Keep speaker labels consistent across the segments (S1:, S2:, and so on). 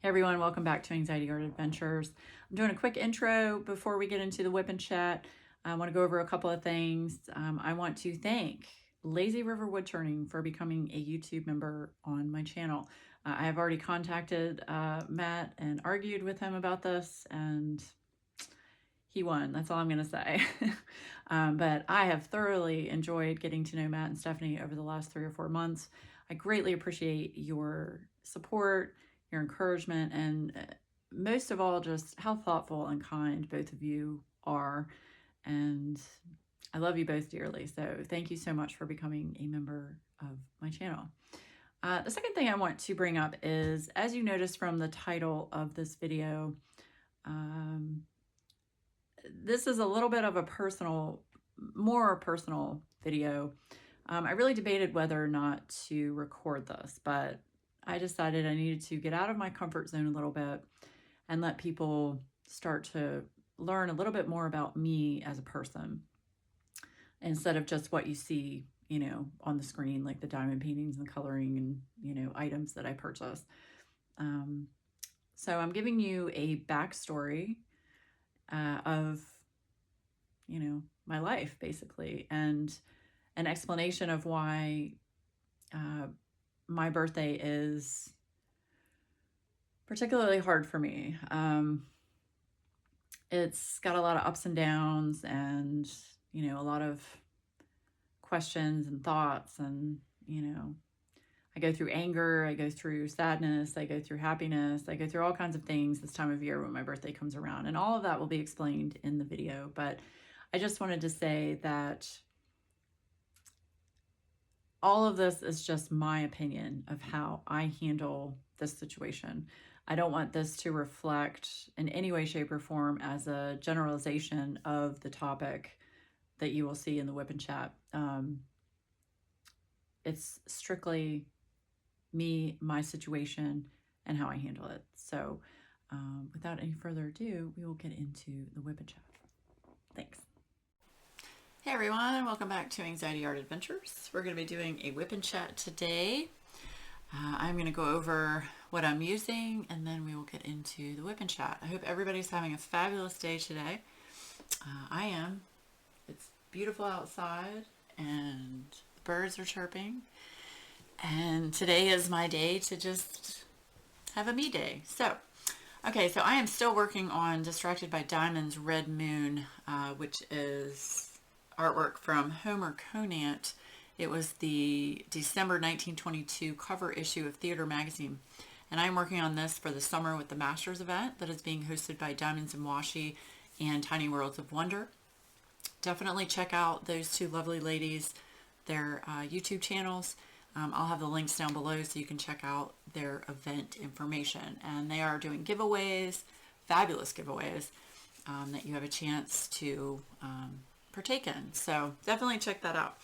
S1: Hey everyone, welcome back to Anxiety Art Adventures. I'm doing a quick intro before we get into the WIP and chat. I want to go over a couple of things. I want to thank Lazy River Woodturning for becoming a YouTube member on my channel. I have already contacted Matt and argued with him about this, and he won. That's all I'm going to say. But I have thoroughly enjoyed getting to know Matt and Stephanie over the last 3 or 4 months. I greatly appreciate your support, your encouragement, and most of all, just how thoughtful and kind both of you are. And I love you both dearly. So thank you so much for becoming a member of my channel. The second thing I want to bring up is, as you notice from the title of this video, this is a little bit of a more personal video. I really debated whether or not to record this, but I decided I needed to get out of my comfort zone a little bit and let people start to learn a little bit more about me as a person instead of just what you see, on the screen, like the diamond paintings and coloring and, items that I purchase. So I'm giving you a backstory of, my life, basically, and an explanation of why my birthday is particularly hard for me. It's got a lot of ups and downs and, a lot of questions and thoughts, and, I go through anger, I go through sadness, I go through happiness, I go through all kinds of things this time of year when my birthday comes around, and all of that will be explained in the video. But I just wanted to say that all of this is just my opinion of how I handle this situation. I don't want this to reflect in any way, shape, or form as a generalization of the topic that you will see in the WIP and chat. It's strictly me, my situation, and how I handle it. So without any further ado, we will get into the WIP and chat. Thanks. Hey everyone, welcome back to Anxiety Art Adventures. We're going to be doing a WIP and chat today. I'm going to go over what I'm using, and then we will get into the WIP and chat. I hope everybody's having a fabulous day today. I am. It's beautiful outside, and the birds are chirping. And today is my day to just have a me day. So I am still working on Distracted by Diamonds Red Moon, which is artwork from Homer Conant. It was the December 1922 cover issue of Theater Magazine. And I'm working on this for the summer with the Masters event that is being hosted by Diamonds and Washi and Tiny Worlds of Wonder. Definitely check out those two lovely ladies, their YouTube channels. I'll have the links down below so you can check out their event information. And they are doing giveaways, fabulous giveaways, that you have a chance to partake in. So definitely check that out.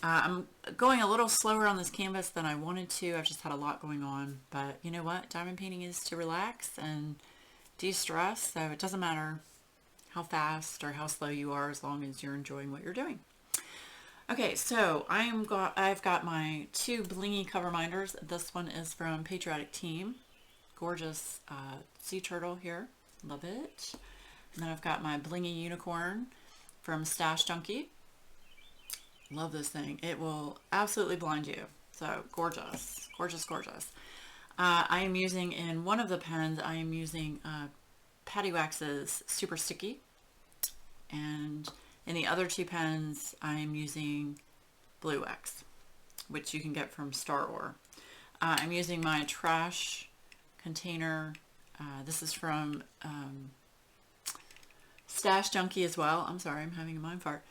S1: I'm going a little slower on this canvas than I wanted to. I've just had a lot going on. But you know what? Diamond painting is to relax and de-stress. So it doesn't matter how fast or how slow you are, as long as you're enjoying what you're doing. Okay, so I've got my 2 blingy Coverminders. This one is from Patriotic Team. Gorgeous sea turtle here. Love it. And then I've got my blingy unicorn from Stash Junkie. Love this thing. It will absolutely blind you. So gorgeous, gorgeous, gorgeous. I am using, in one of the pens, I am using Patty Wax's Super Sticky. And in the other 2 pens, I am using Blue Wax, which you can get from Star Ore. I'm using my trash container. This is from Stash Junkie as well. I'm sorry, I'm having a mind fart.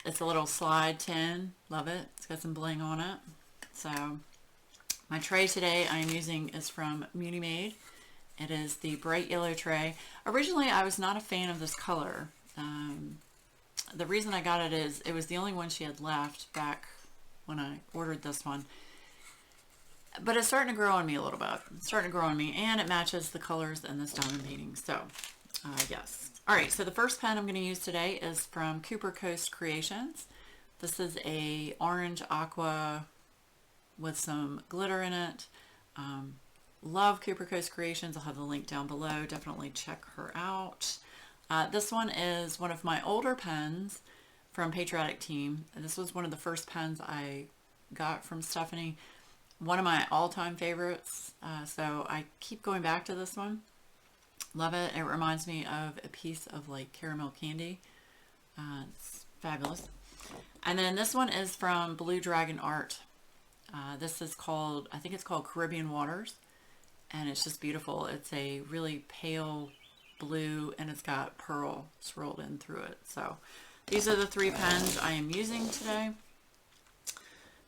S1: It's a little slide tin. Love it. It's got some bling on it. So my tray today I'm using is from Muni Made. It is the bright yellow tray. Originally, I was not a fan of this color. The reason I got it is it was the only one she had left back when I ordered this one. But it's starting to grow on me a little bit. It's starting to grow on me, and it matches the colors in this diamond painting. So, yes. All right, so the first pen I'm going to use today is from Cooper Coast Creations. This is a orange aqua with some glitter in it. Love Cooper Coast Creations. I'll have the link down below. Definitely check her out. This one is one of my older pens from Patriotic Team. This was one of the first pens I got from Stephanie. One of my all-time favorites. So I keep going back to this one. Love it. It reminds me of a piece of like caramel candy. It's fabulous. And then this one is from Blue Dragon Art. This is called, I think it's called Caribbean Waters. And it's just beautiful. It's a really pale blue and it's got pearl swirled in through it. So these are the 3 pens I am using today.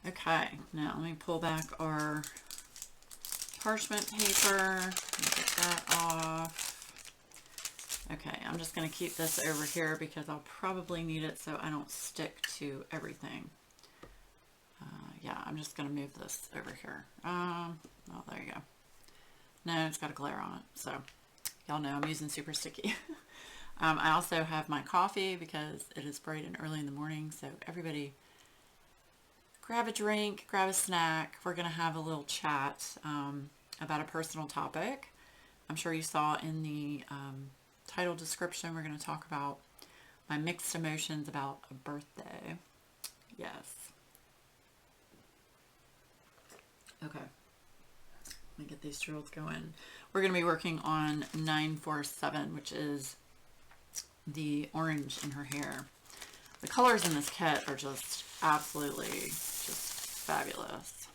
S1: Okay, now let me pull back our parchment paper. Get that off. Okay, I'm just going to keep this over here because I'll probably need it so I don't stick to everything. Yeah, I'm just going to move this over here. Oh, there you go. No, it's got a glare on it, so y'all know I'm using super sticky. I also have my coffee because it is bright and early in the morning, so everybody grab a drink, grab a snack. We're going to have a little chat about a personal topic. I'm sure you saw in the title description, we're going to talk about my mixed emotions about a birthday. Yes. Okay. Let me get these drills going. We're going to be working on 947, which is the orange in her hair. The colors in this kit are just absolutely just fabulous.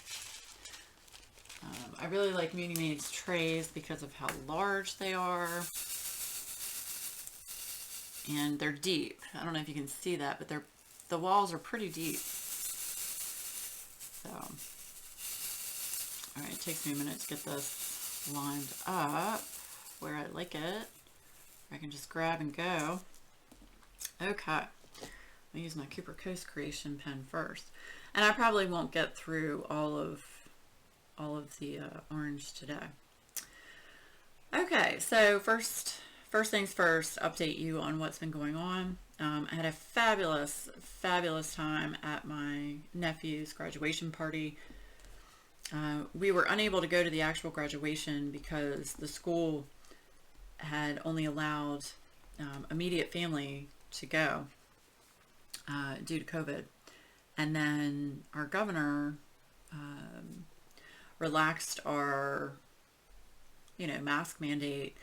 S1: I really like Muni Made's trays because of how large they are. And they're deep. I don't know if you can see that, but the walls are pretty deep. So, all right, it takes me a minute to get this lined up where I like it. I can just grab and go. Okay, I'll use my Cooper Coast Creation pen first. And I probably won't get through all of the orange today. Okay, so first things first, update you on what's been going on. I had a fabulous time at my nephew's graduation party. We were unable to go to the actual graduation because the school had only allowed immediate family to go due to COVID. And then our governor relaxed our, mask mandate.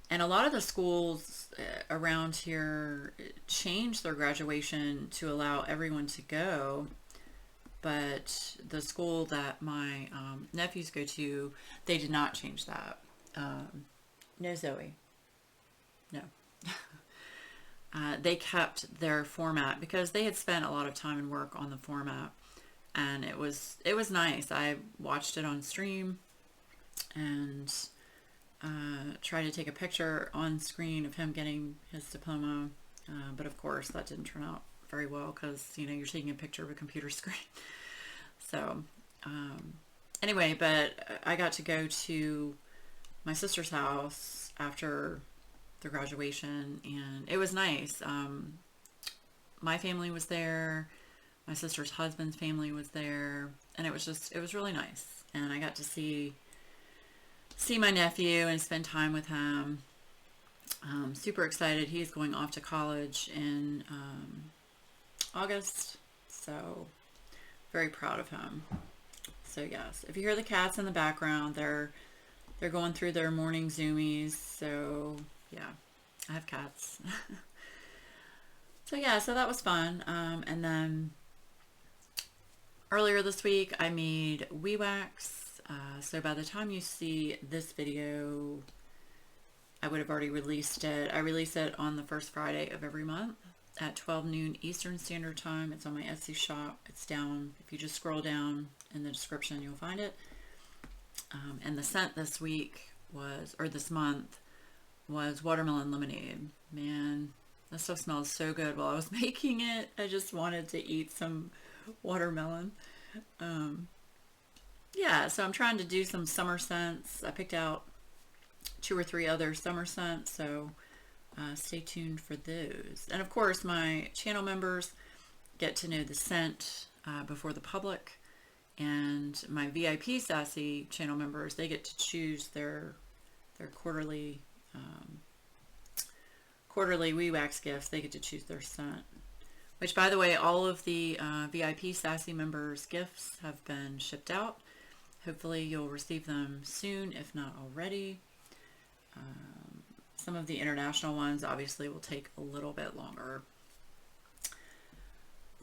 S1: And a lot of the schools around here changed their graduation to allow everyone to go. But the school that my nephews go to, they did not change that. No, Zoe. No. They kept their format because they had spent a lot of time and work on the format. And it was nice. I watched it on stream and tried to take a picture on screen of him getting his diploma. But of course that didn't turn out very well because, you're taking a picture of a computer screen. So anyway, but I got to go to my sister's house after the graduation and it was nice. My family was there. My sister's husband's family was there, and it was really nice. And I got to see my nephew and spend time with him. Super excited. He's going off to college in August, so very proud of him. So yes, if you hear the cats in the background, they're going through their morning zoomies. So yeah, I have cats. So yeah, so that was fun. And then earlier this week, I made WIP. So by the time you see this video, I would have already released it. I release it on the first Friday of every month at 12 noon Eastern Standard Time. It's on my Etsy shop. It's down. If you just scroll down in the description, you'll find it. And the scent this month was watermelon lemonade. Man, that stuff smells so good. While I was making it, I just wanted to eat some watermelon. Yeah, so I'm trying to do some summer scents. I picked out 2 or 3 other summer scents, so stay tuned for those. And of course, my channel members get to know the scent before the public, And my VIP Sassy channel members, they get to choose their quarterly WE Wax gifts. They get to choose their scent. Which, by the way, all of the VIP Sassy members' gifts have been shipped out. Hopefully you'll receive them soon, if not already. Some of the international ones obviously will take a little bit longer.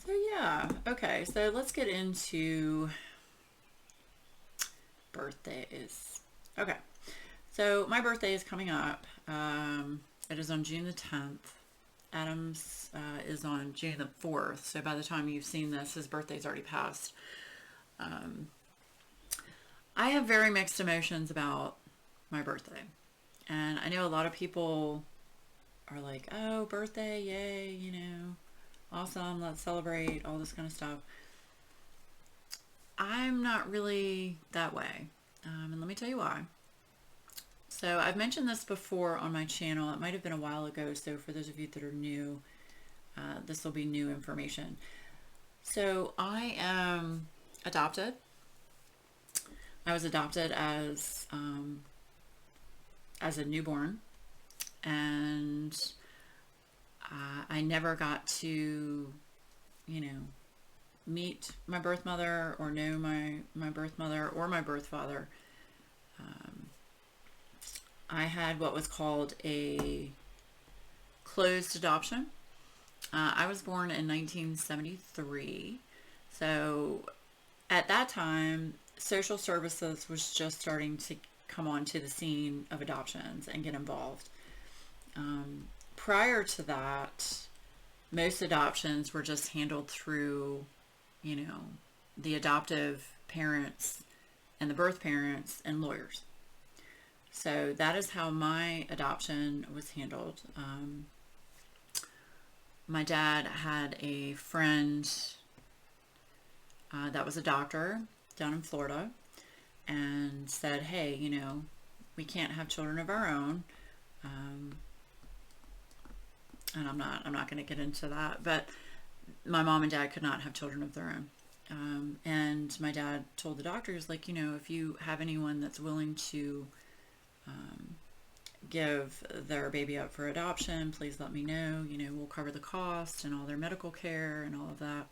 S1: So yeah, okay, so let's get into birthdays. Okay, so my birthday is coming up. It is on June the 10th. Adam's is on June the 4th, so by the time you've seen this, his birthday's already passed. I have very mixed emotions about my birthday. And I know a lot of people are like, oh, birthday, yay, you know, awesome, let's celebrate, all this kind of stuff. I'm not really that way. And let me tell you why. So I've mentioned this before on my channel. It might have been a while ago, so for those of you that are new, this will be new information. So I am adopted. I was adopted as a newborn, and I never got to, you know, meet my birth mother or know my birth mother or my birth father. I had what was called a closed adoption. I was born in 1973, so at that time, social services was just starting to come onto the scene of adoptions and get involved. Prior to that, most adoptions were just handled through, you know, the adoptive parents and the birth parents and lawyers. So that is how my adoption was handled. My dad had a friend that was a doctor down in Florida, and said, hey, you know, we can't have children of our own. And I'm not going to get into that, but my mom and dad could not have children of their own. And my dad told the doctors, like, you know, if you have anyone that's willing to give their baby up for adoption, please let me know. You know, we'll cover the cost and all their medical care and all of that.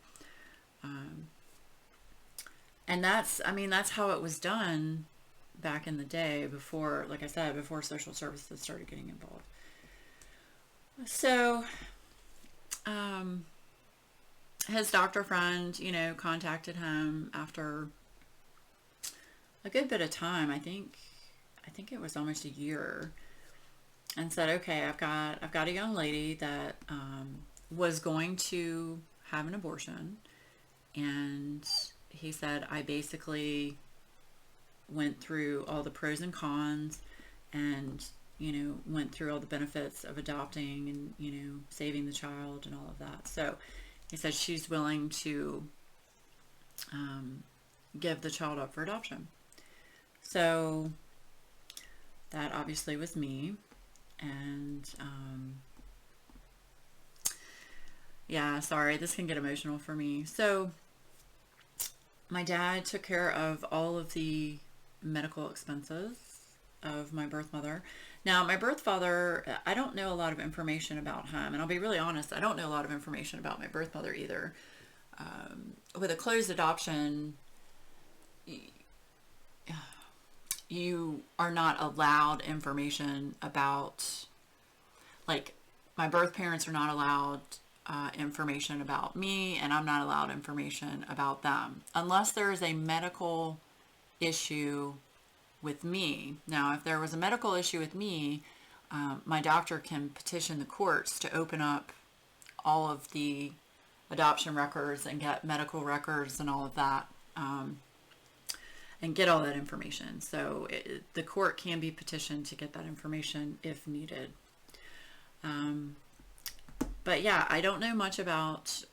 S1: And that's how it was done back in the day before, like I said, before social services started getting involved. So, his doctor friend, you know, contacted him after a good bit of time. I think it was almost a year, and said, okay, I've got a young lady that was going to have an abortion. And he said, I basically went through all the pros and cons, and, you know, went through all the benefits of adopting and, you know, saving the child and all of that. So he said she's willing to give the child up for adoption. So that obviously was me. And yeah, sorry, this can get emotional for me. So my dad took care of all of the medical expenses of my birth mother. Now, my birth father, I don't know a lot of information about him, and I'll be really honest, I don't know a lot of information about my birth mother either. With a closed adoption, you are not allowed information about, like, my birth parents are not allowed information about me, and I'm not allowed information about them unless there is a medical issue with me. Now, if there was a medical issue with me, my doctor can petition the courts to open up all of the adoption records and get medical records and all of that, and get all that information. So the court can be petitioned to get that information if needed. But yeah, I don't know much about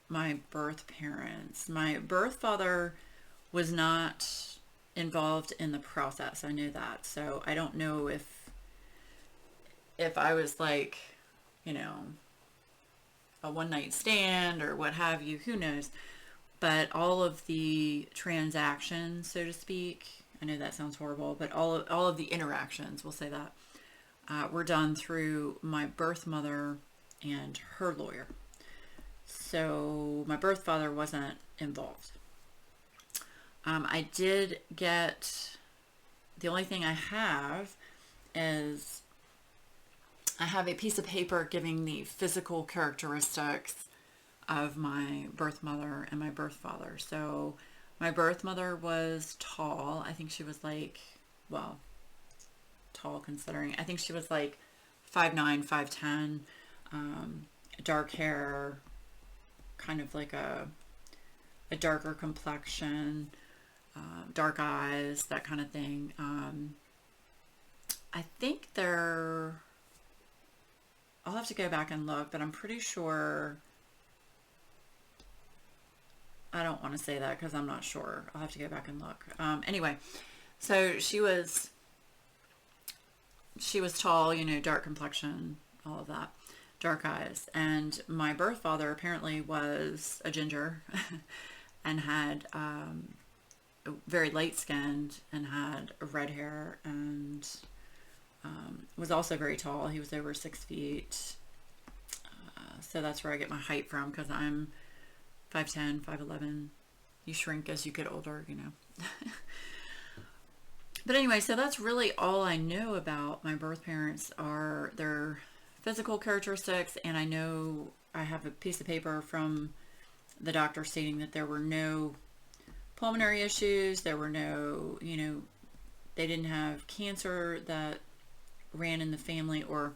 S1: my birth parents. My birth father was not involved in the process. I know that. So I don't know if I was, like, you know, a one-night stand or what have you, who knows. but all of the transactions, so to speak, I know that sounds horrible, but all of the interactions, we'll say that, were done through my birth mother and her lawyer. So my birth father wasn't involved. I did get, the only thing I have is I have a piece of paper giving the physical characteristics of my birth mother and my birth father. So my birth mother was tall. I think she was like, well, tall considering. I think she was like 5'9", 5'10", dark hair, kind of like a darker complexion, dark eyes, that kind of thing. I think I'll have to go back and look, but I'm pretty sure, I don't want to say that because I'm not sure. I'll have to go back and look. Anyway, so she was tall, dark complexion, all of that, dark eyes. And my birth father apparently was a ginger and had very light skinned and had red hair and was also very tall. He was over 6 feet. So that's where I get my height from, because I'm 5'10", 5'11". You shrink as you get older, But anyway, so that's really all I know about my birth parents, are their physical characteristics. And I know I have a piece of paper from the doctor stating that there were no pulmonary issues. There were no, they didn't have cancer that ran in the family, or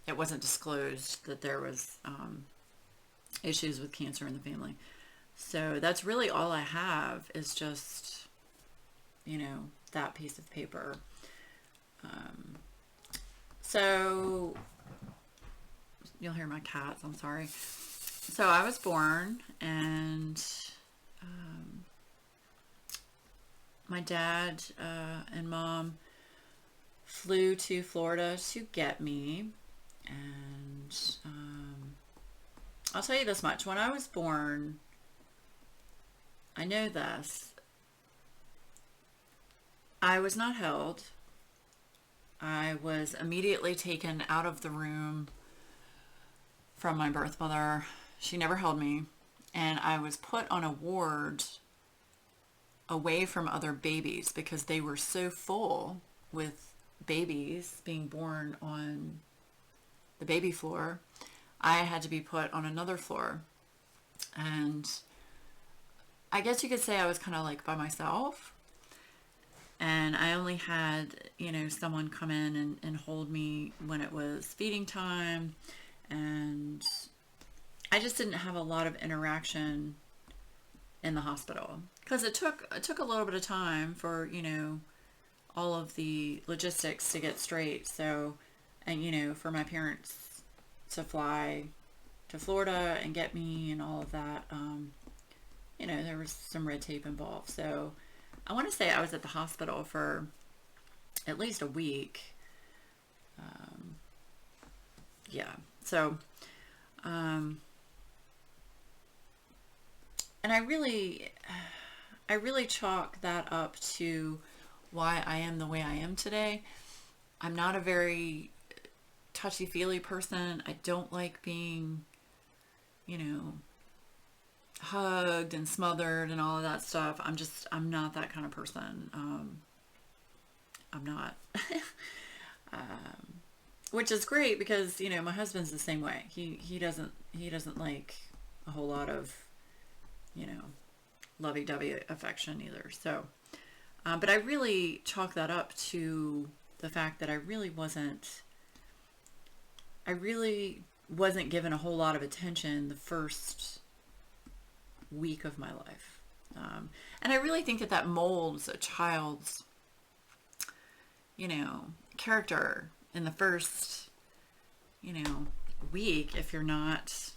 S1: it wasn't disclosed that there was issues with cancer in the family. So that's really all I have, is just, that piece of paper. So you'll hear my cats, I'm sorry. So I was born, and my dad and mom flew to Florida to get me. And I'll tell you this much. When I was born, I know this, I was not held. I was immediately taken out of the room from my birth mother. She never held me. And I was put on a ward away from other babies, because they were so full with babies being born on the baby floor. I had to be put on another floor. And I guess you could say I was kind of like by myself. And I only had, someone come in and hold me when it was feeding time. And I just didn't have a lot of interaction in the hospital, because it took a little bit of time for, all of the logistics to get straight. So, and, for my parents to fly to Florida and get me and all of that, there was some red tape involved. So I want to say I was at the hospital for at least a week. Yeah. So, and I really chalk that up to why I am the way I am today. I'm not a very touchy-feely person. I don't like being, hugged and smothered and all of that stuff. I'm not that kind of person. I'm not. Which is great, because, my husband's the same way. He doesn't like a whole lot of, lovey-dovey affection either. So, but I really chalk that up to the fact that I really wasn't given a whole lot of attention the first week of my life. And I really think that molds a child's, character in the first, week, if you're not,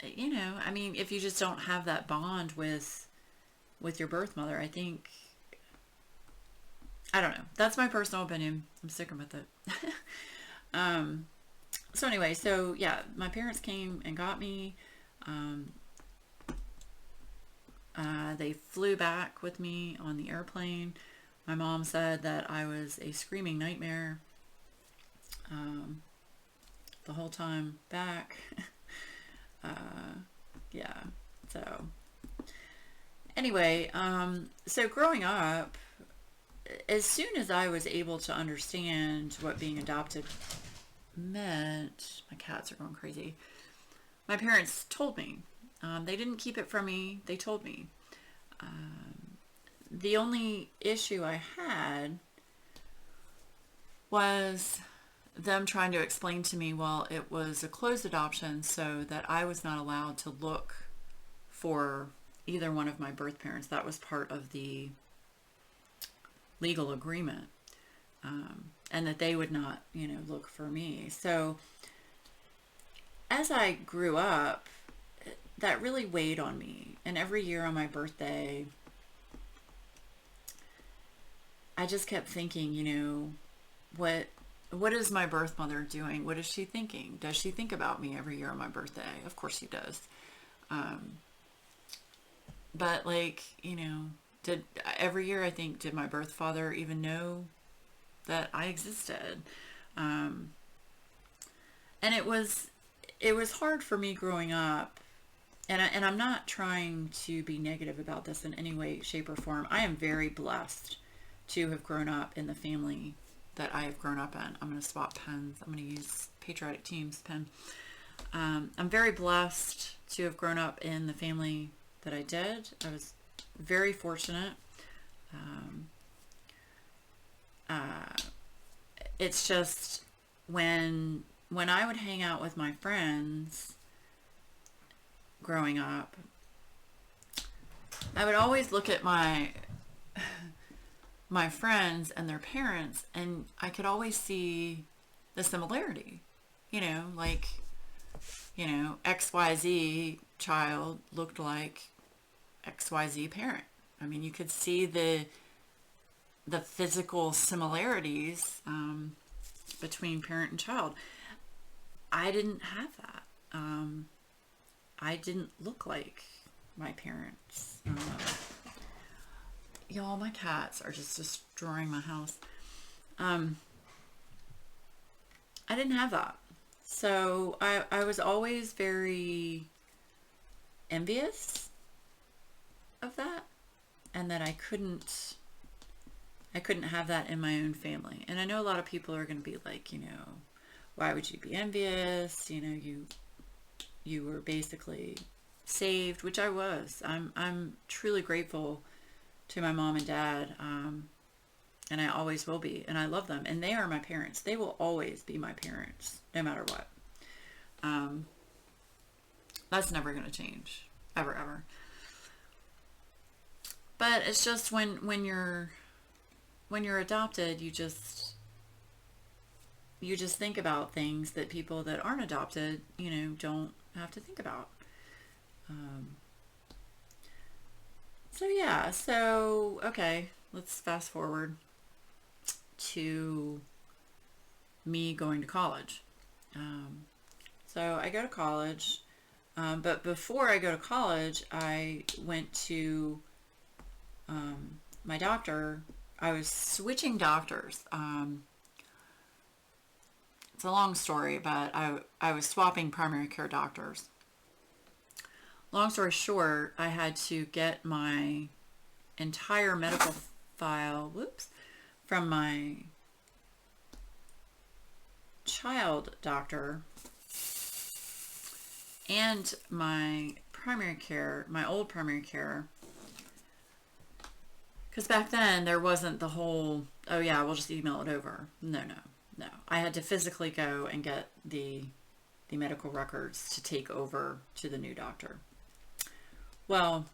S1: if you just don't have that bond with your birth mother. I think, I don't know. That's my personal opinion. I'm sticking with it. So anyway, so yeah, my parents came and got me. They flew back with me on the airplane. My mom said that I was a screaming nightmare the whole time back. Yeah, so anyway, so growing up, as soon as I was able to understand what being adopted meant, my cats are going crazy. My parents told me. They didn't keep it from me. They told me. The only issue I had was them trying to explain to me, well, it was a closed adoption, so that I was not allowed to look for either one of my birth parents. That was part of the legal agreement, and that they would not, look for me. So as I grew up, that really weighed on me. And every year on my birthday, I just kept thinking, what is my birth mother doing? What is she thinking? Does she think about me every year on my birthday? Of course she does. But did every year I think, did my birth father even know that I existed? And it was hard for me growing up. And I'm not trying to be negative about this in any way, shape, or form. I am very blessed to have grown up in the family that I have grown up in. I'm going to swap pens. I'm going to use Patriotic Team's pen. I'm very blessed to have grown up in the family that I did. I was very fortunate. It's just when I would hang out with my friends growing up, I would always look at my friends and their parents, and I could always see the similarity, XYZ child looked like XYZ parent. I mean, you could see the physical similarities between parent and child. I didn't have that. I didn't look like my parents. Y'all, my cats are just destroying my house. I didn't have that. So I was always very envious of that, and that I couldn't have that in my own family. And I know a lot of people are going to be like, why would you be envious? You were basically saved, which I was. I'm truly grateful to my mom and dad, and I always will be, and I love them, and they are my parents. They will always be my parents, no matter what. That's never going to change, ever. But it's just when you're adopted, you just think about things that people that aren't adopted, don't have to think about. Okay, let's fast forward to me going to college. So I go to college, but before I go to college, I went to my doctor. I was switching doctors. It's a long story, but I was swapping primary care doctors. Long story short, I had to get my entire medical file, from my child doctor and my old primary care. Because back then there wasn't the whole, oh yeah, we'll just email it over. No. I had to physically go and get the medical records to take over to the new doctor. Well,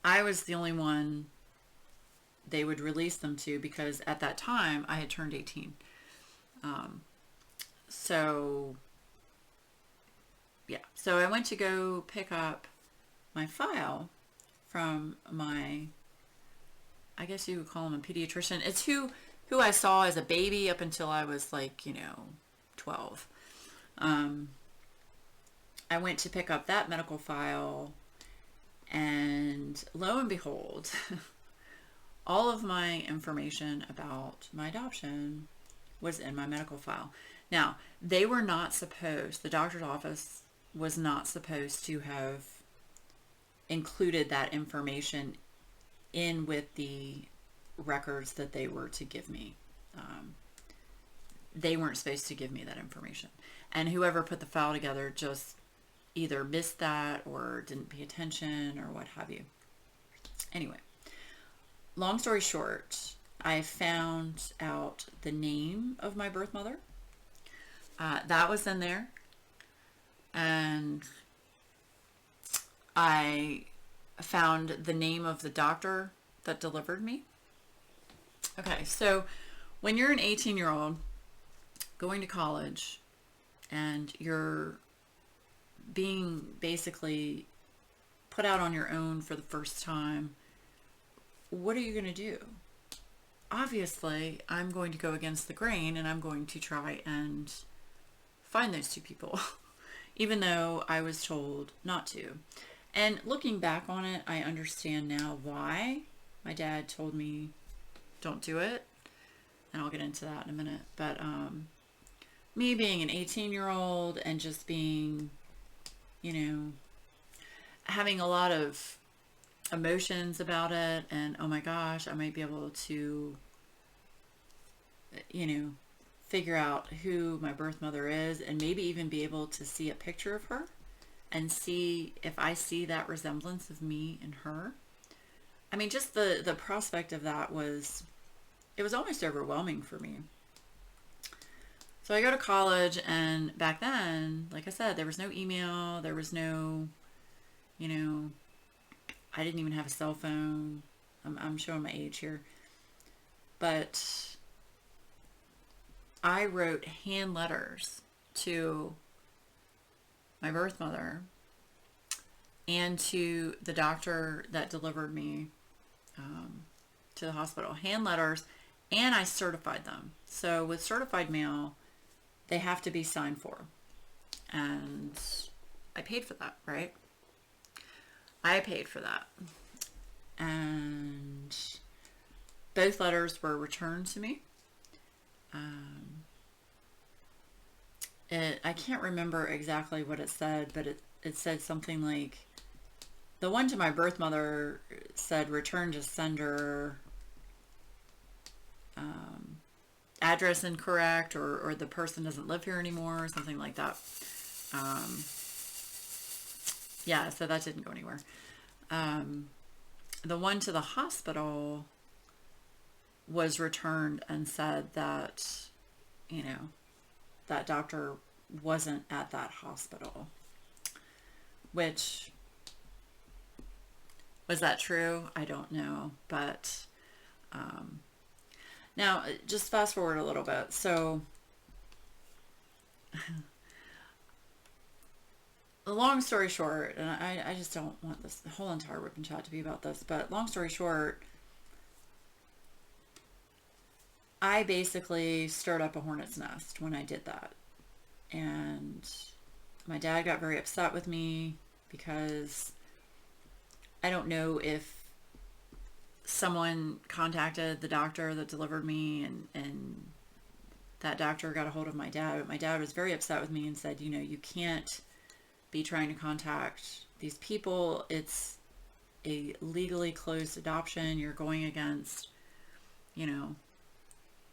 S1: I was the only one they would release them to, because at that time I had turned 18. So I went to go pick up my file from my, I guess you would call him a pediatrician. It's who I saw as a baby up until I was 12. I went to pick up that medical file, And lo and behold, all of my information about my adoption was in my medical file. Now, they were not supposed, the doctor's office was not supposed to have included that information in with the records that they were to give me. They weren't supposed to give me that information. And whoever put the file together just either missed that or didn't pay attention or what have you. Anyway, long story short, I found out the name of my birth mother. That was in there. And I found the name of the doctor that delivered me. Okay, so when you're an 18-year-old going to college and you're being basically put out on your own for the first time, what are you going to do? Obviously, I'm going to go against the grain and I'm going to try and find those two people, even though I was told not to. And looking back on it, I understand now why my dad told me don't do it. And I'll get into that in a minute. But me being an 18-year-old and just being, having a lot of emotions about it, and oh my gosh, I might be able to, figure out who my birth mother is, and maybe even be able to see a picture of her and see if I see that resemblance of me and her. I mean, just the prospect of that was almost overwhelming for me. So I go to college, and back then, like I said, there was no email, there was no, I didn't even have a cell phone. I'm showing my age here. But I wrote hand letters to my birth mother and to the doctor that delivered me to the hospital. Hand letters, and I certified them. So with certified mail, they have to be signed for. And I paid for that, right? I paid for that. And both letters were returned to me. I can't remember exactly what it said, but it said something like, the one to my birth mother said return to sender, address incorrect, or the person doesn't live here anymore, or something like that. Yeah, so that didn't go anywhere. The one to the hospital was returned and said that, that doctor wasn't at that hospital. Which, was that true? I don't know. But now, just fast forward a little bit. So, the long story short, and I just don't want this whole entire WIP and chat to be about this, but long story short, I basically stirred up a hornet's nest when I did that. And my dad got very upset with me because I don't know if someone contacted the doctor that delivered me, and that doctor got a hold of my dad. But my dad was very upset with me and said, you can't be trying to contact these people. It's a legally closed adoption. You're going against,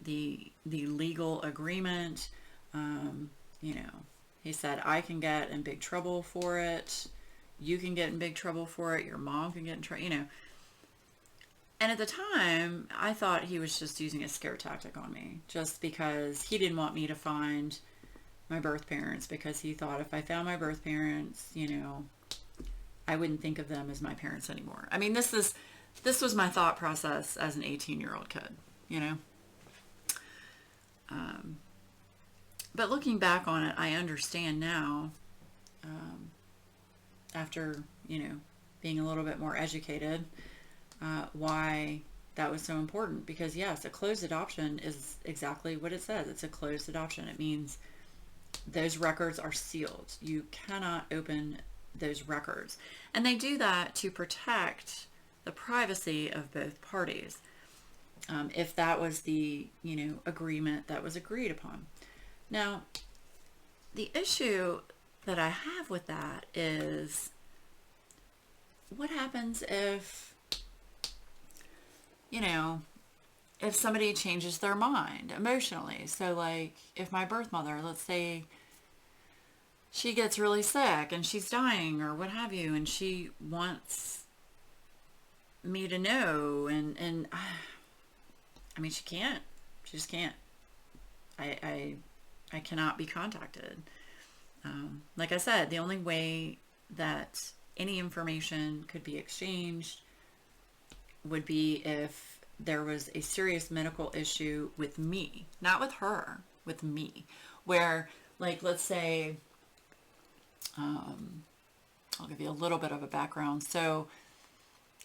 S1: the legal agreement. He said, I can get in big trouble for it. You can get in big trouble for it. Your mom can get in trouble, And at the time, I thought he was just using a scare tactic on me, just because he didn't want me to find my birth parents, because he thought if I found my birth parents, I wouldn't think of them as my parents anymore. I mean, this was my thought process as an 18-year-old kid, But looking back on it, I understand now, after, being a little bit more educated, why that was so important. Because yes, a closed adoption is exactly what it says. It's a closed adoption. It means those records are sealed. You cannot open those records. And they do that to protect the privacy of both parties, if that was the, agreement that was agreed upon. Now, the issue that I have with that is, what happens if, if somebody changes their mind emotionally? So like, if my birth mother, let's say she gets really sick and she's dying or what have you, and she wants me to know, and I mean, she just can't. I cannot be contacted. Like I said, the only way that any information could be exchanged would be if there was a serious medical issue with me, not with her, with me, where, like, let's say, I'll give you a little bit of a background. So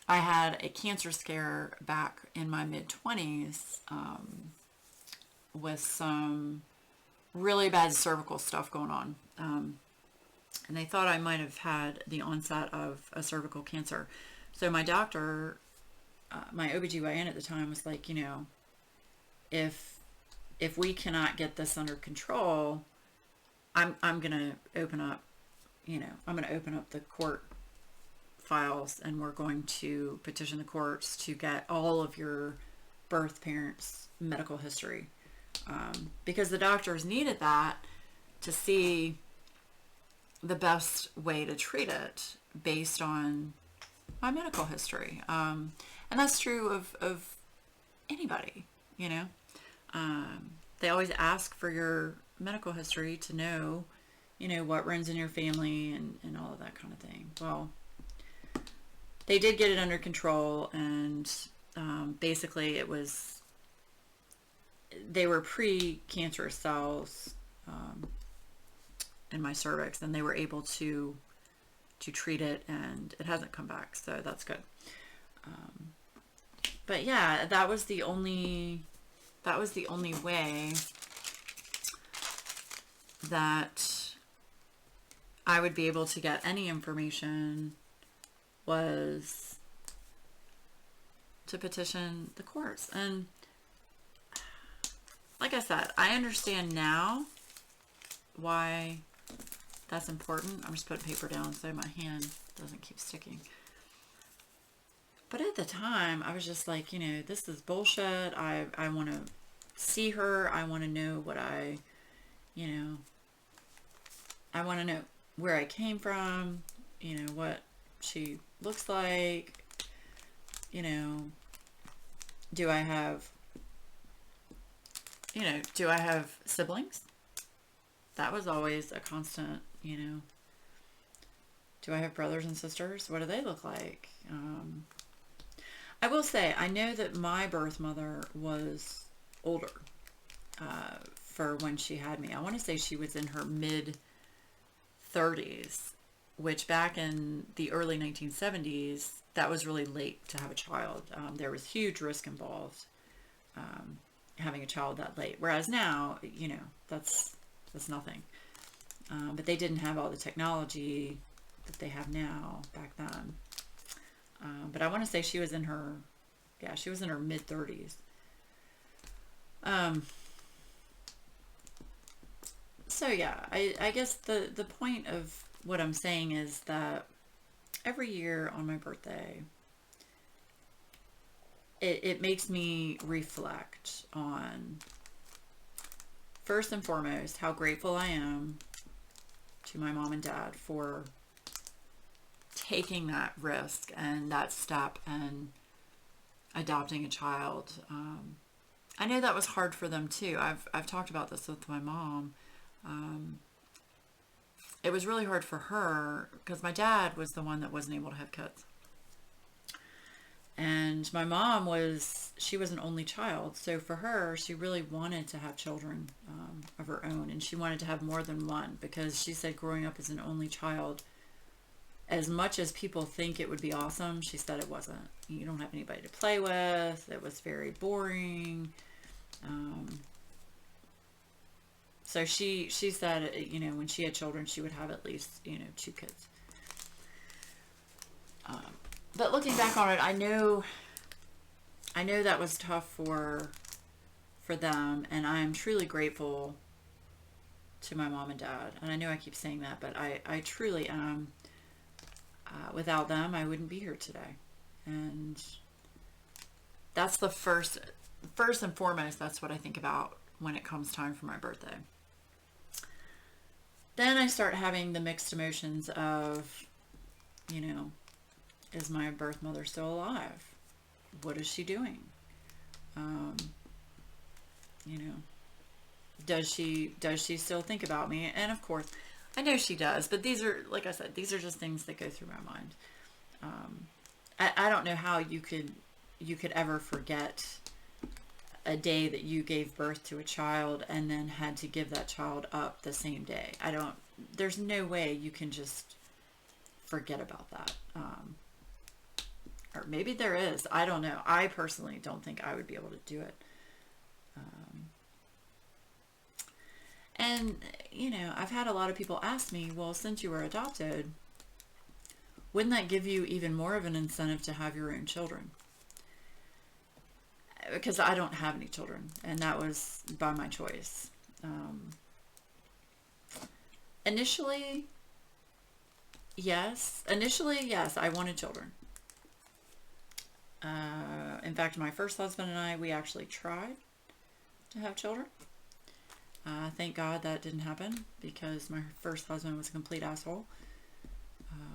S1: I had a cancer scare back in my mid-20s, with some really bad cervical stuff going on. And they thought I might have had the onset of a cervical cancer. So my doctor, my OBGYN at the time, was like, if we cannot get this under control, I'm going to open up, I'm going to open up the court files, and we're going to petition the courts to get all of your birth parents' medical history. Because the doctors needed that to see the best way to treat it based on my medical history. And that's true of anybody, They always ask for your medical history to know, what runs in your family and all of that kind of thing. Well, they did get it under control, and basically they were pre-cancerous cells in my cervix, and they were able to treat it, and it hasn't come back, so that's good. But yeah, that was the only way that I would be able to get any information, was to petition the courts. And like I said, I understand now why that's important. I'm just putting paper down so my hand doesn't keep sticking. But at the time, I was just like, this is bullshit. I want to see her. I want to know what I want to know where I came from, what she looks like, do I have siblings? That was always a constant, do I have brothers and sisters? What do they look like? I will say, I know that my birth mother was older for when she had me. I want to say she was in her mid-30s, which back in the early 1970s, that was really late to have a child. There was huge risk involved having a child that late. Whereas now, that's nothing. But they didn't have all the technology that they have now back then. But I want to say she was in her mid-30s. So yeah, I guess the point of what I'm saying is that every year on my birthday, it makes me reflect on, first and foremost, how grateful I am to my mom and dad for taking that risk and that step and adopting a child. I know that was hard for them too. I've talked about this with my mom. It was really hard for her because my dad was the one that wasn't able to have kids. And my mom she was an only child. So for her, she really wanted to have children of her own. And she wanted to have more than one, because she said growing up as an only child, as much as people think it would be awesome, she said it wasn't. You don't have anybody to play with. It was very boring. So she said, when she had children, she would have at least, 2 kids. But looking back on it, I know that was tough for them, and I am truly grateful to my mom and dad. And I know I keep saying that, but I truly am. Without them, I wouldn't be here today. And that's the first and foremost, that's what I think about when it comes time for my birthday. Then I start having the mixed emotions of, is my birth mother still alive? What is she doing? Does she still think about me? And of course, I know she does, but these are, like I said, these are just things that go through my mind. I don't know how you could ever forget a day that you gave birth to a child and then had to give that child up the same day. There's no way you can just forget about that. Or maybe there is. I don't know. I personally don't think I would be able to do it. And, I've had a lot of people ask me, well, since you were adopted, wouldn't that give you even more of an incentive to have your own children? Because I don't have any children, and that was by my choice. Initially, yes, I wanted children. In fact, my first husband and I, we actually tried to have children. Thank God that didn't happen, because my first husband was a complete asshole,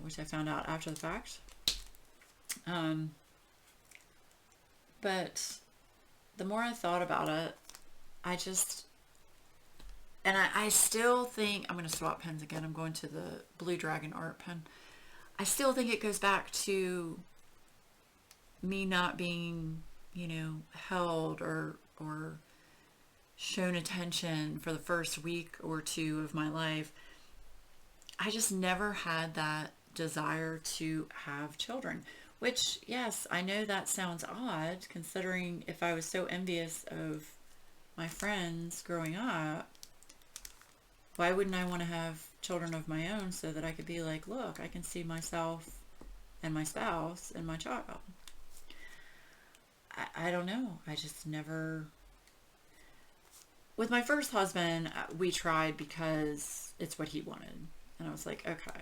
S1: which I found out after the fact. But the more I thought about it, I still think, I'm going to swap pens again. I'm going to the Blue Dragon art pen. I still think it goes back to me not being, held or shown attention for the first week or two of my life. I just never had that desire to have children, which, yes, I know that sounds odd, considering if I was so envious of my friends growing up, why wouldn't I want to have children of my own so that I could be like, look, I can see myself and my spouse and my child. I don't know. I just never... With my first husband, we tried because it's what he wanted. And I was like, okay,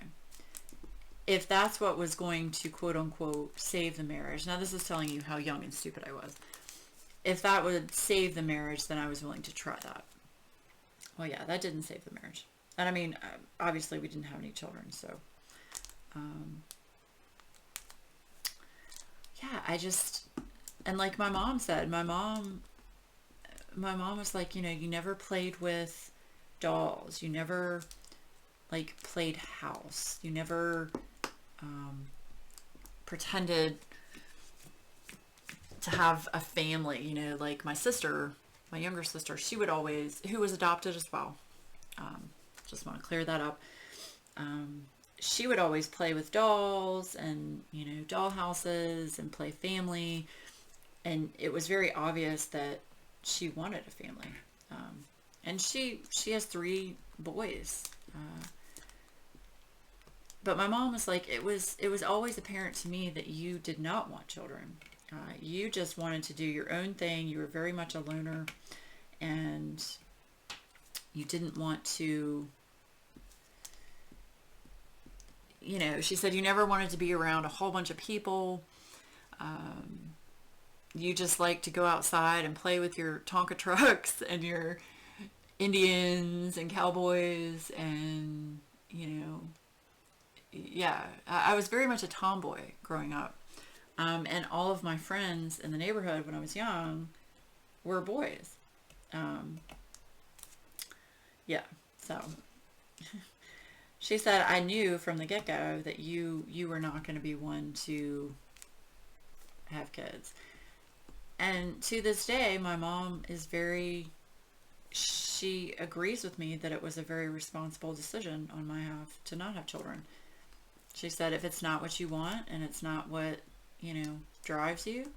S1: if that's what was going to quote unquote save the marriage. Now this is telling you how young and stupid I was. If that would save the marriage, then I was willing to try that. Well, yeah, that didn't save the marriage. And I mean, obviously we didn't have any children. So, yeah, and like my mom said, my mom was like, you never played with dolls. You never like played house. You never pretended to have a family, like my sister, my younger sister, she would always, who was adopted as well. Just want to clear that up. She would always play with dolls and, doll houses and play family. And it was very obvious that she wanted a family. And she has 3 boys. But my mom was like, it was always apparent to me that you did not want children. You just wanted to do your own thing. You were very much a loner, and you didn't want to, she said you never wanted to be around a whole bunch of people. You just like to go outside and play with your Tonka trucks and your Indians and cowboys and, yeah, I was very much a tomboy growing up. And all of my friends in the neighborhood when I was young were boys. Yeah, so she said, I knew from the get-go that you were not going to be one to have kids. And to this day, my mom is she agrees with me that it was a very responsible decision on my half to not have children. She said, if it's not what you want and it's not what, drives you,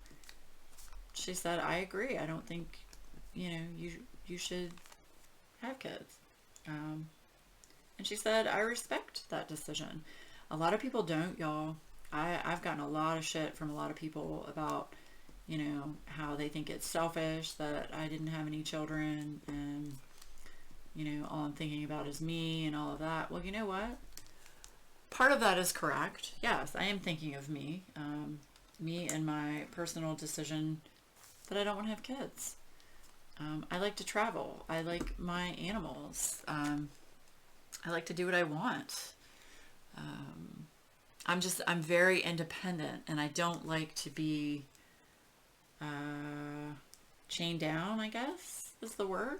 S1: she said, I agree. I don't think, you should have kids. And she said, I respect that decision. A lot of people don't, y'all. I've gotten a lot of shit from a lot of people about, you know, how they think it's selfish that I didn't have any children, and, you know, all I'm thinking about is me and all of that. Well, you know what? Part of that is correct. Yes, I am thinking of me. Me and my personal decision that I don't want to have kids. I like to travel. I like my animals. I like to do what I want. I'm very independent, and I don't like to be chained down, I guess is the word.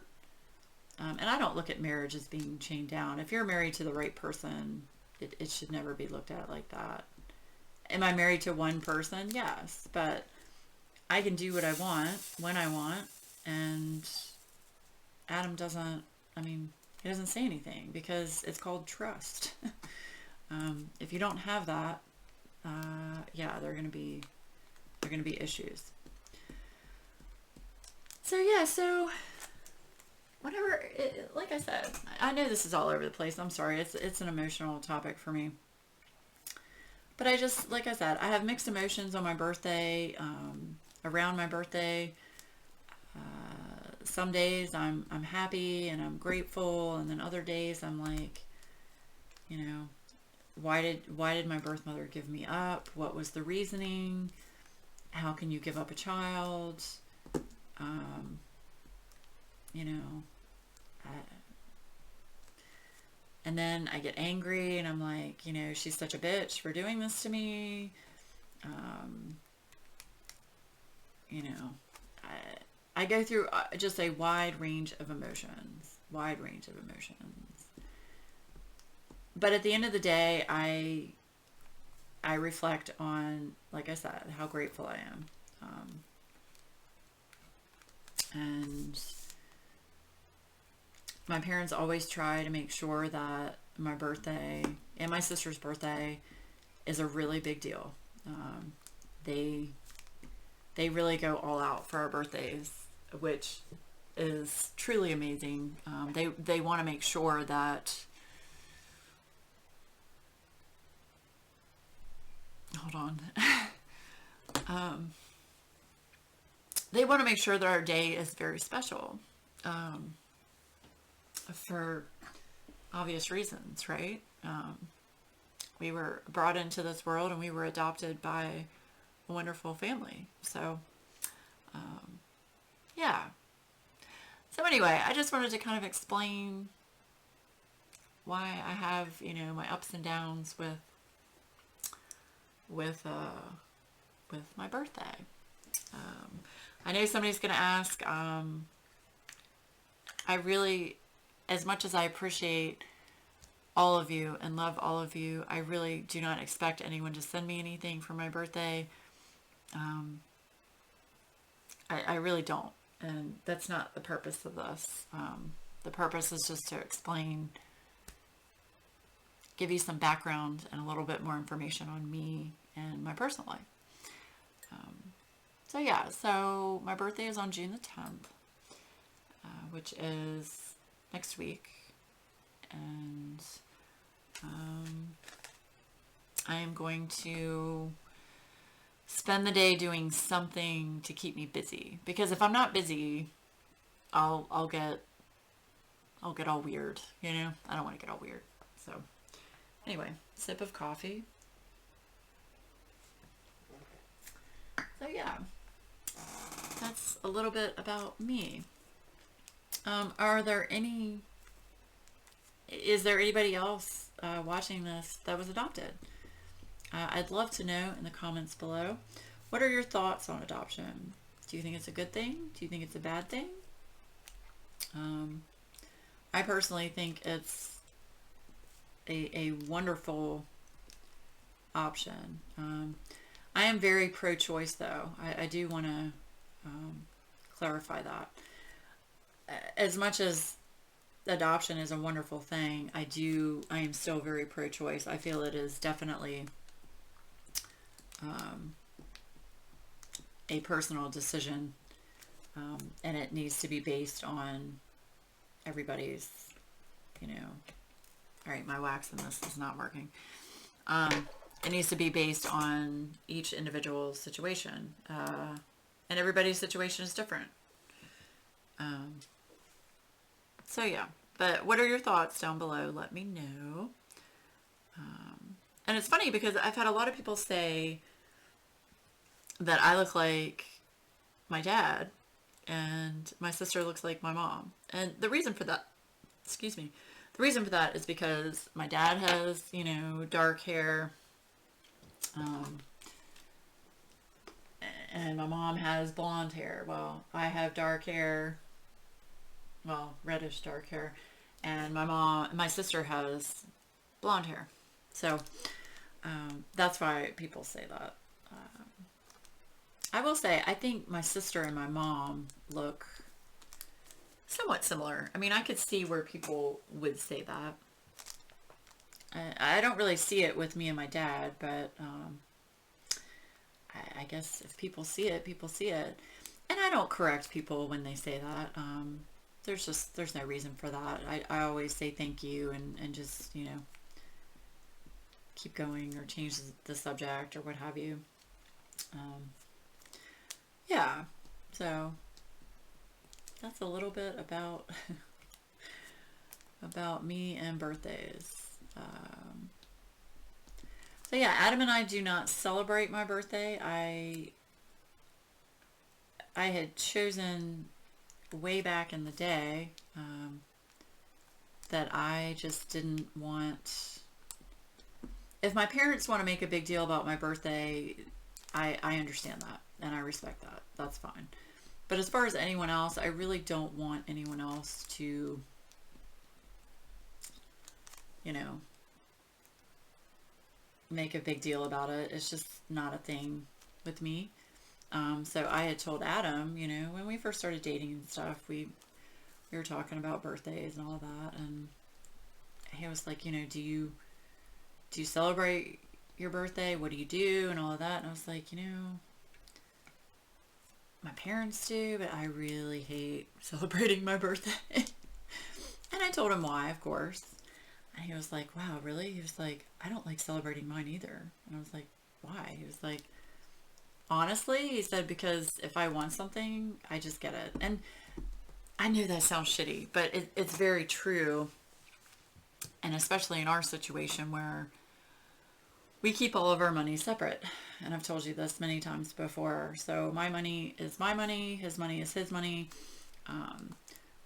S1: And I don't look at marriage as being chained down. If you're married to the right person, it should never be looked at like that. Am I married to one person? Yes, but I can do what I want when I want, and Adam doesn't, he doesn't say anything because it's called trust. If you don't have that, yeah, there are going to be issues. So yeah, so whatever, like I said, I know this is all over the place. I'm sorry. It's an emotional topic for me. But I just, like I said, I have mixed emotions on my birthday, around my birthday. Some days I'm happy and I'm grateful, and then other days I'm like, you know, why did my birth mother give me up? What was the reasoning? How can you give up a child? You know, and then I get angry and I'm like, you know, she's such a bitch for doing this to me. You know, I go through just a wide range of emotions. But at the end of the day, I reflect on, like I said, how grateful I am. And my parents always try to make sure that my birthday and my sister's birthday is a really big deal. They really go all out for our birthdays, which is truly amazing. They want to make sure that, hold on. They want to make sure that our day is very special, for obvious reasons, right? We were brought into this world and we were adopted by a wonderful family. So, yeah. So anyway, I just wanted to kind of explain why I have, you know, my ups and downs with my birthday. I know somebody's going to ask, I really, as much as I appreciate all of you and love all of you, I really do not expect anyone to send me anything for my birthday. I really don't. And that's not the purpose of this. The purpose is just to explain, give you some background and a little bit more information on me and my personal life. So yeah, so my birthday is on June the 10th, which is next week. And I am going to spend the day doing something to keep me busy, because if I'm not busy, I'll get all weird, you know. I don't want to get all weird. So anyway, sip of coffee. So yeah, that's a little bit about me. Is there anybody else watching this that was adopted? I'd love to know in the comments below. What are your thoughts on adoption? Do you think it's a good thing? Do you think it's a bad thing? I personally think it's a wonderful option. I am very pro-choice, though. I do want to clarify that. As much as adoption is a wonderful thing, I am still very pro-choice. I feel it is definitely a personal decision, and it needs to be based on everybody's, you know. All right, my wax in this is not working. it needs to be based on each individual situation. And everybody's situation is different. Um, so yeah, but what are your thoughts down below? Let me know. And it's funny because I've had a lot of people say that I look like my dad and my sister looks like my mom. And the reason for that, excuse me, the reason for that is because my dad has, you know, dark hair. And my mom has blonde hair. Well, I have dark hair, well, reddish dark hair, and my sister has blonde hair. So that's why people say that. I will say, I think my sister and my mom look somewhat similar. I mean, I could see where people would say that. I don't really see it with me and my dad, but I guess if people see it, people see it. And I don't correct people when they say that. There's no reason for that. I always say thank you and just, you know, keep going or change the subject or what have you. Yeah, so that's a little bit about about me and birthdays. So yeah, Adam and I do not celebrate my birthday. I had chosen way back in the day that I just didn't want. If my parents want to make a big deal about my birthday, I understand that and I respect that. That's fine. But as far as anyone else, I really don't want anyone else to, you know, make a big deal about it. It's just not a thing with me. So I had told Adam, you know, when we first started dating and stuff, we were talking about birthdays and all of that, and he was like, you know, do you celebrate your birthday? What do you do? And all of that. And I was like, you know, my parents do, but I really hate celebrating my birthday. And I told him why, of course. And he was like, wow, really? He was like, I don't like celebrating mine either. And I was like, why? He was like, honestly, he said, because if I want something, I just get it. And I knew that sounds shitty, but it's very true. And especially in our situation where we keep all of our money separate. And I've told you this many times before. So my money is my money. His money is his money.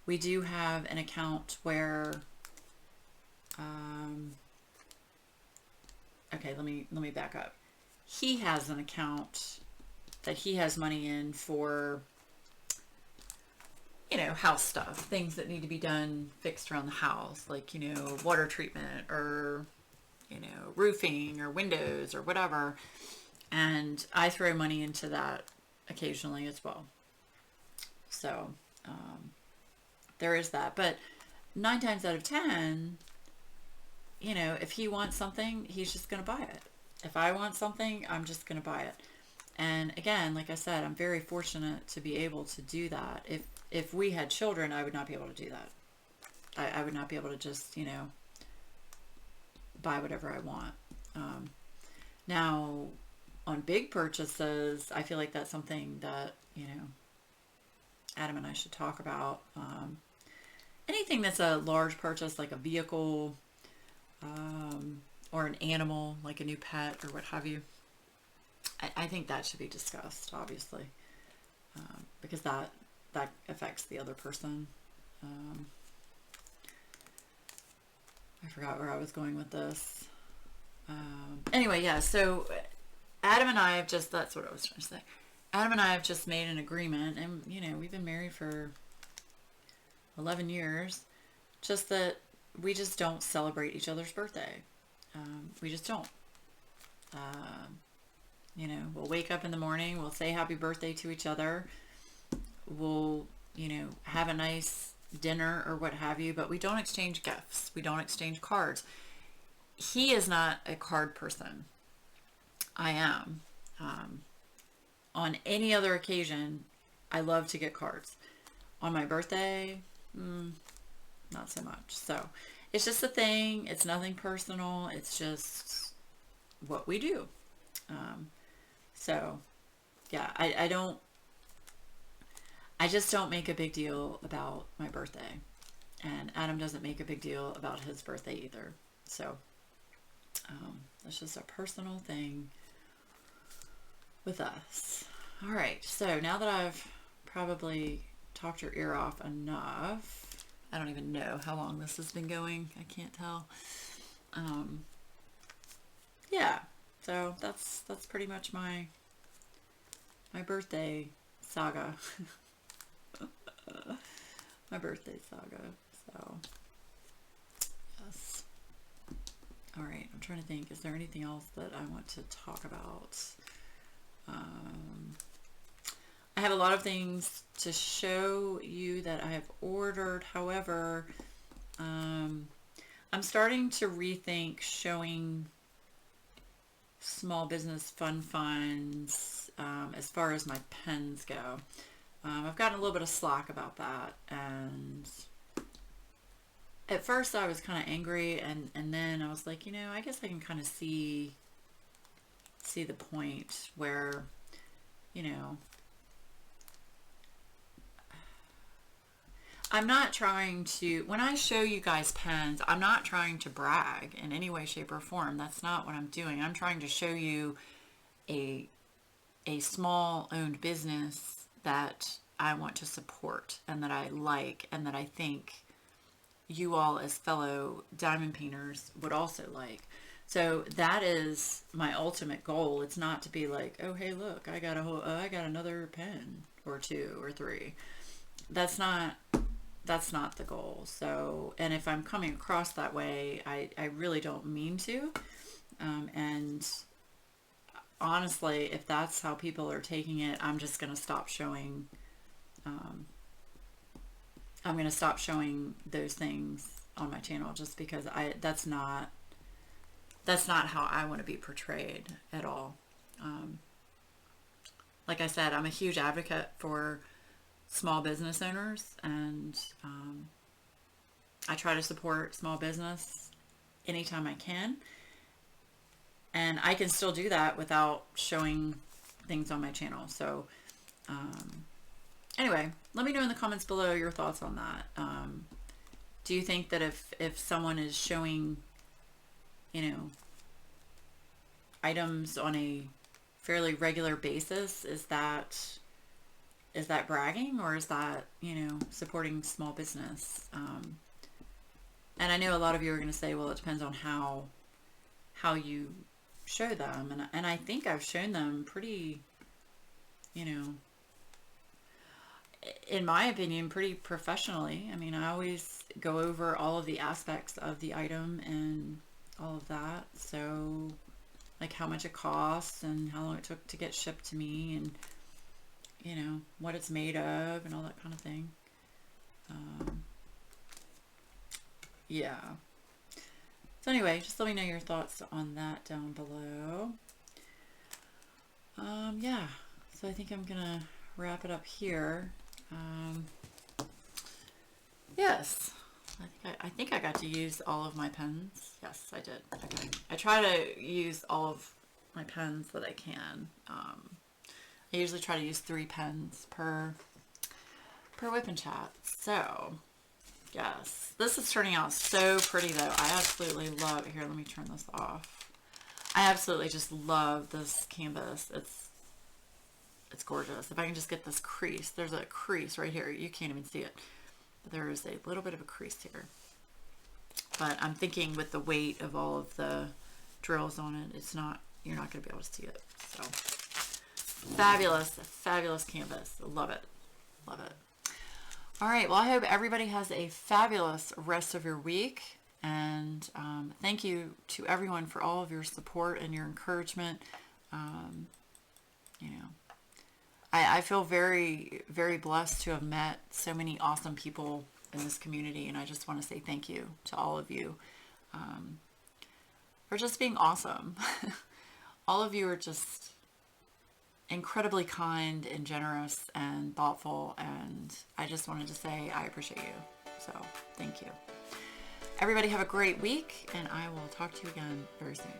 S1: We do have an account where, okay, let me back up. He has an account that he has money in for, you know, house stuff, things that need to be done, fixed around the house, like, you know, water treatment or, you know, roofing or windows or whatever. And I throw money into that occasionally as well. So there is that. But 9 times out of 10, you know, if he wants something, he's just going to buy it. If I want something, I'm just going to buy it. And again, like I said, I'm very fortunate to be able to do that. If we had children, I would not be able to do that. I would not be able to just, you know, buy whatever I want. Now, on big purchases, I feel like that's something that, you know, Adam and I should talk about. Anything that's a large purchase, like a vehicle, or an animal, like a new pet or what have you, I think that should be discussed, obviously, because that affects the other person. I forgot where I was going with this. Anyway, yeah, so Adam and I have just, that's what I was trying to say. Adam and I have just made an agreement, and, you know, we've been married for 11 years, just that we just don't celebrate each other's birthday. We just don't. You know, we'll wake up in the morning, we'll say happy birthday to each other, we'll, you know, have a nice dinner or what have you, but we don't exchange gifts. We don't exchange cards. He is not a card person. I am. On any other occasion, I love to get cards. On my birthday, not so much. So it's just a thing. It's nothing personal. It's just, what we do. So yeah, I just don't make a big deal about my birthday, and Adam doesn't make a big deal about his birthday either. So that's just a personal thing with us. All right, so now that I've probably talked your ear off enough, I don't even know how long this has been going. I can't tell. Yeah, so that's pretty much my birthday saga. My birthday saga. So yes. All right, I'm trying to think. Is there anything else that I want to talk about? I have a lot of things to show you that I have ordered. However, I'm starting to rethink showing small business fun finds as far as my pens go. I've gotten a little bit of slack about that, and at first I was kind of angry, and then I was like, you know, I guess I can kind of see the point where, you know, I'm not trying to, when I show you guys pens, I'm not trying to brag in any way, shape, or form. That's not what I'm doing. I'm trying to show you a small owned business that I want to support and that I like and that I think you all as fellow diamond painters would also like. So that is my ultimate goal. It's not to be like, oh, hey, look, I got another pen or two or three. That's not the goal. So, and if I'm coming across that way, I really don't mean to. And honestly, if that's how people are taking it, I'm just going to stop showing. I'm going to stop showing those things on my channel, just because that's not how I want to be portrayed at all. Like I said, I'm a huge advocate for small business owners, and I try to support small business anytime I can, and I can still do that without showing things on my channel. So anyway, let me know in the comments below your thoughts on that. Do you think that if someone is showing, you know, items on a fairly regular basis, is that bragging, or is that, you know, supporting small business? And I know a lot of you are going to say, well, it depends on how you show them, and I think I've shown them pretty, you know, in my opinion, pretty professionally. I mean, I always go over all of the aspects of the item and all of that. So, like how much it costs and how long it took to get shipped to me, and, you know, what it's made of and all that kind of thing. Yeah. So anyway, just let me know your thoughts on that down below. Yeah. So I think I'm gonna wrap it up here. Yes. I think I got to use all of my pens. Yes, I did. Okay. I try to use all of my pens that I can. I usually try to use 3 pens per WIP and chat. So, yes. This is turning out so pretty, though. I absolutely love it. Here, let me turn this off. I absolutely just love this canvas. It's gorgeous. If I can just get this crease. There's a crease right here. You can't even see it. But there is a little bit of a crease here. But I'm thinking with the weight of all of the drills on it, you're not going to be able to see it. So, fabulous, fabulous canvas. Love it. Love it. All right. Well, I hope everybody has a fabulous rest of your week. And thank you to everyone for all of your support and your encouragement. You know, I feel very, very blessed to have met so many awesome people in this community. And I just want to say thank you to all of you for just being awesome. All of you are just incredibly kind and generous and thoughtful, and I just wanted to say I appreciate you. So thank you. Everybody have a great week, and I will talk to you again very soon.